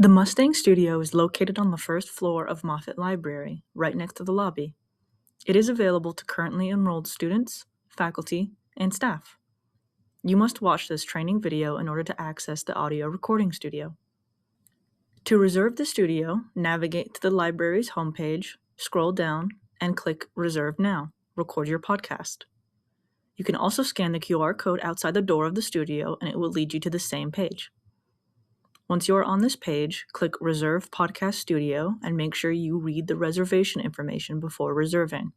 The Mustang studio is located on the first floor of Moffett Library, right next to the lobby. It is available to currently enrolled students, faculty, and staff. You must watch this training video in order to access the audio recording studio. To reserve the studio, navigate to the library's homepage, scroll down, and click Reserve Now. Record your podcast. You can also scan the QR code outside the door of the studio and it will lead you to the same page. Once you are on this page, click Reserve Podcast Studio and make sure you read the reservation information before reserving.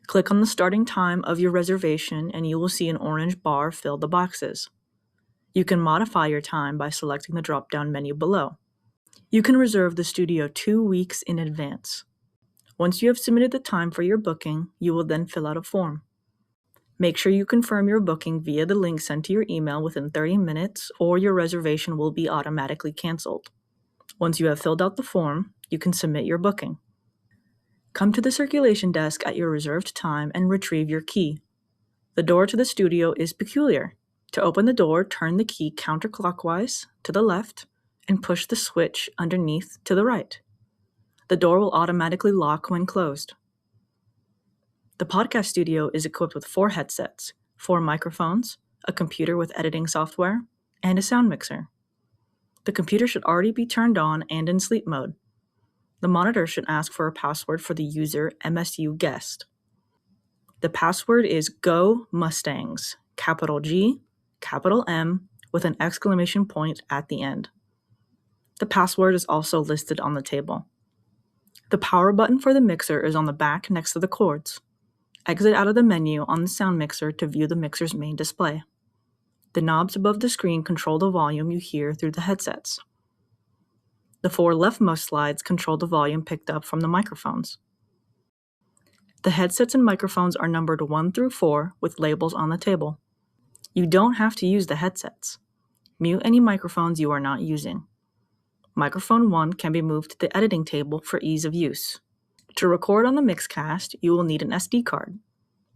Click on the starting time of your reservation and you will see an orange bar fill the boxes. You can modify your time by selecting the drop-down menu below. You can reserve the studio 2 weeks in advance. Once you have submitted the time for your booking, you will then fill out a form. Make sure you confirm your booking via the link sent to your email within 30 minutes, or your reservation will be automatically canceled. Once you have filled out the form, you can submit your booking. Come to the circulation desk at your reserved time and retrieve your key. The door to the studio is peculiar. To open the door, turn the key counterclockwise to the left and push the switch underneath to the right. The door will automatically lock when closed. The podcast studio is equipped with 4 headsets, 4 microphones, a computer with editing software, and a sound mixer. The computer should already be turned on and in sleep mode. The monitor should ask for a password for the user MSU guest. The password is Go Mustangs, capital G, capital M, with an exclamation point at the end. The password is also listed on the table. The power button for the mixer is on the back next to the cords. Exit out of the menu on the sound mixer to view the mixer's main display. The knobs above the screen control the volume you hear through the headsets. The 4 leftmost slides control the volume picked up from the microphones. The headsets and microphones are numbered 1 through 4 with labels on the table. You don't have to use the headsets. Mute any microphones you are not using. Microphone 1 can be moved to the editing table for ease of use. To record on the Mixcast, you will need an SD card.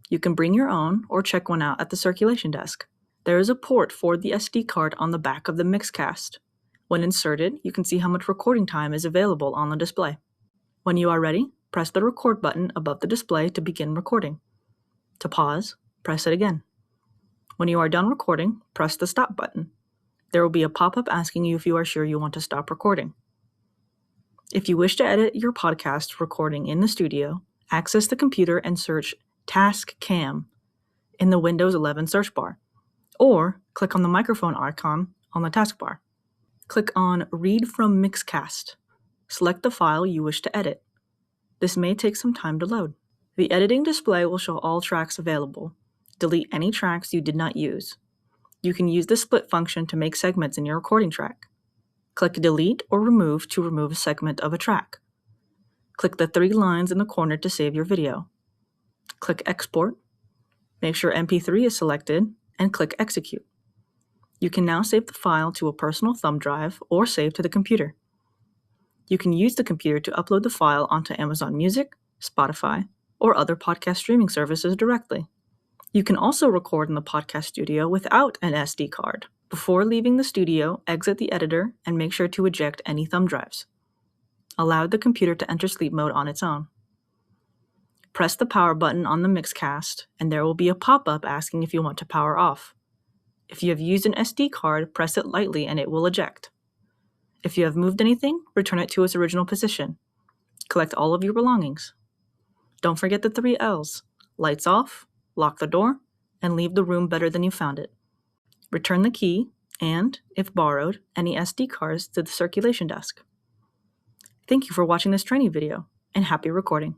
You can bring your own or check one out at the circulation desk. There is a port for the SD card on the back of the Mixcast. When inserted, you can see how much recording time is available on the display. When you are ready, press the record button above the display to begin recording. To pause, press it again. When you are done recording, press the stop button. There will be a pop-up asking you if you are sure you want to stop recording. If you wish to edit your podcast recording in the studio, access the computer and search Task Cam in the Windows 11 search bar, or click on the microphone icon on the taskbar. Click on Read from Mixcast. Select the file you wish to edit. This may take some time to load. The editing display will show all tracks available. Delete any tracks you did not use. You can use the split function to make segments in your recording track. Click Delete or Remove to remove a segment of a track. Click the 3 lines in the corner to save your video. Click Export. Make sure MP3 is selected and click Execute. You can now save the file to a personal thumb drive or save to the computer. You can use the computer to upload the file onto Amazon Music, Spotify, or other podcast streaming services directly. You can also record in the podcast studio without an SD card. Before leaving the studio, exit the editor and make sure to eject any thumb drives. Allow the computer to enter sleep mode on its own. Press the power button on the Mixcast, and there will be a pop-up asking if you want to power off. If you have used an SD card, press it lightly and it will eject. If you have moved anything, return it to its original position. Collect all of your belongings. Don't forget the 3 L's: lights off, lock the door, and leave the room better than you found it. Return the key and, if borrowed, any SD cards to the circulation desk. Thank you for watching this training video, and happy recording.